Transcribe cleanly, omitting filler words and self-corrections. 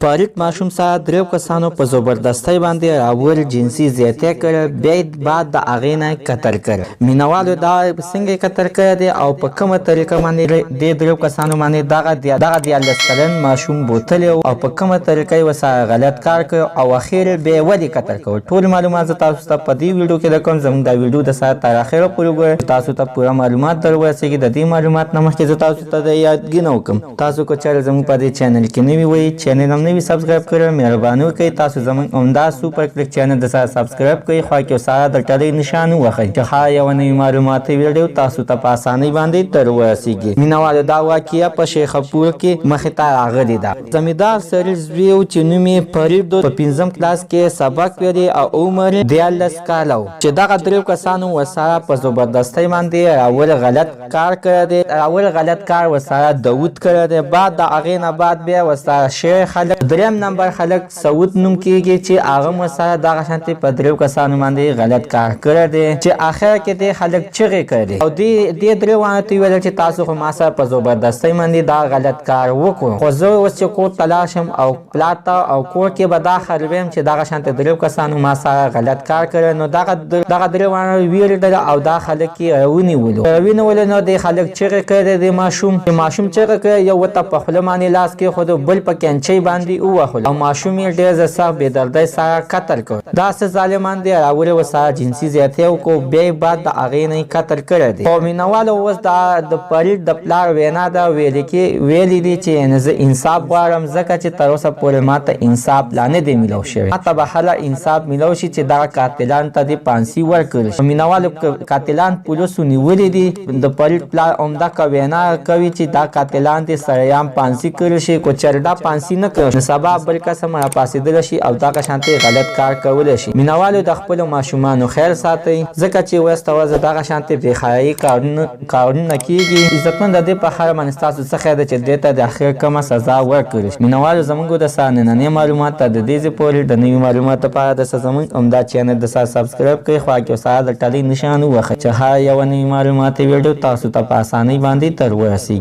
فارغ ماشوم سره دریو کسانو په زبردستۍ باندې راول جنسي زیاتی کړی، بیا بعد د هغې نه قتل کړی. مینوالو دا څنګه قتل کړی دی او په کومه طریقه باندې دې دریو کسانو باندې دغه 14 کلن ماشوم بوتلی او په کومه طریقه یې ورسره غلط کار کړی او اخر بیا یې ولې قتل کړی، ټول معلومات زه تاسو ته په دې ویډیو کې درکوم. زموږ دا ویډیو د سره تر اخره پورې وګورئ، تاسو ته پوره معلومات در ورسېږي. د دې معلومات نه مخکې زه تاسو ته د یادګي نه وکړم، تاسو که چېرې زموږ په دې چینل کې نوي وئ، چینل هم نوي سبسکرایب کړئ، مهرباني وکړئ تاسو زموږ عمده سوپر کلیک چینل د سره سبسکرایب کړئ، خوا کې سره د ټلۍ نشان ووهئ چې هر یوه نوي معلوماتي ویډیو تاسو ته په اسانۍ باندې در ورسېږي. مینوالو دا واقعه په شیخپور کې مخې ته راغلې ده. زمیندار سړي زوی و چې نوم یې فرید و، په 5م کلاس کې سبق ویلي او عمر 14 کاله و چې دغه دریو کسانو ورسره په زبردستۍ باندې راول غلط کار کړی دی. راول غلط کار ورسره داود کړی دی. بعد د هغې نه بعد بیا ورسره شیخ خلک، 3م نمبر خلک سعود نوم کېږي چې هغه هم ورسره دغه شانتې په دریو کسانو باندې غلط کار کړی دی چې آخر کې دې خلک چغې کړي او دې درې وانه ته ویل چې تاسو خو ما سره په زبردستۍ باندې دا غلط کار وکړو، خو زه اوس چې کور ته لاړ شم او پلار ته او کور کې به دا خربیم چې دغه شانتې دریو کسانو ما سره غلط کار کړی. نو دغه درې وانه ویرېدل او دا خلک یې ونیولو. نو دې خلک چغې کړی د ماشوم چغې کړی، یو ورته په خوله باندې لاس کېښود، بل په کینچۍ باندې ووهلو او ماشوم یې ډېر سخت بې دردۍ سره قتل کړ. دا څه ظالمان دی، راولې ورسره جنسي زیاتی وکړو، بیا یې بعد د هغې نه یې قتل کړی دی. خو مینوالو اوس د فرید د پلار وینا ده ویلي دي چې زه انصاف غواړم، ځکه چې تر اوسه پورې ما ته انصاف لا نه دی میلاو شوی. ما ته به هله انصاف میلاو شي چې دغه قاتلان ته دې پانسي ورکړل شي. مینوالو قاتلان پولیسو نیولي دي، د فرید پلار عمده وینا کوي چې دا قاتلان دې سریعان پانسي کړل شي، کو چېرې دا پانسي نه کړل نو سبا بل قسم راپاڅېدلی شي او دغه شانتې غلط کار کولی شي. مینوالو د خپلو ماشومانو خیر ساتئ، ځکه چې ورسته ورځ دغه شانتې بېخایي کارونه کېږي. عزتمند د دې په اړه باندې ستاسو څه خیر ده چې دې ته د اخر کومه سزا ورکړل شي. مینوالو زموږ د سره نننۍ معلومات ته د دې ځای پورې د نوي معلوماتو لپاره د زموږ عمده چینل د سره سبسکرایب کړئ، خوا کې سره د ټلۍ نشان ووهئ چې هر یوه نوي معلوماتي ویډیو تاسو ته په اسانۍ باندې در ورسېږي.